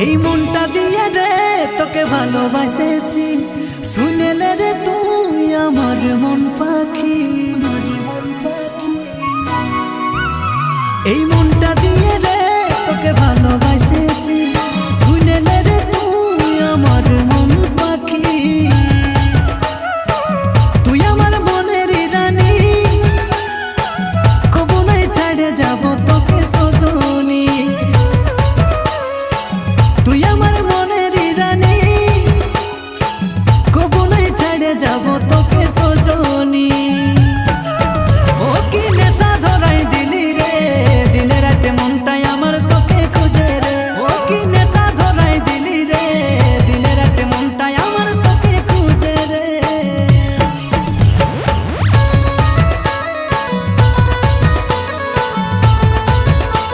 এই মনটা দিয়ে রে তোকে ভালোবাসেছি, শুনেলে রে তুই আমার মন পাখি। এই মনটা দিয়ে রে তোকে ভালোবাসেছি।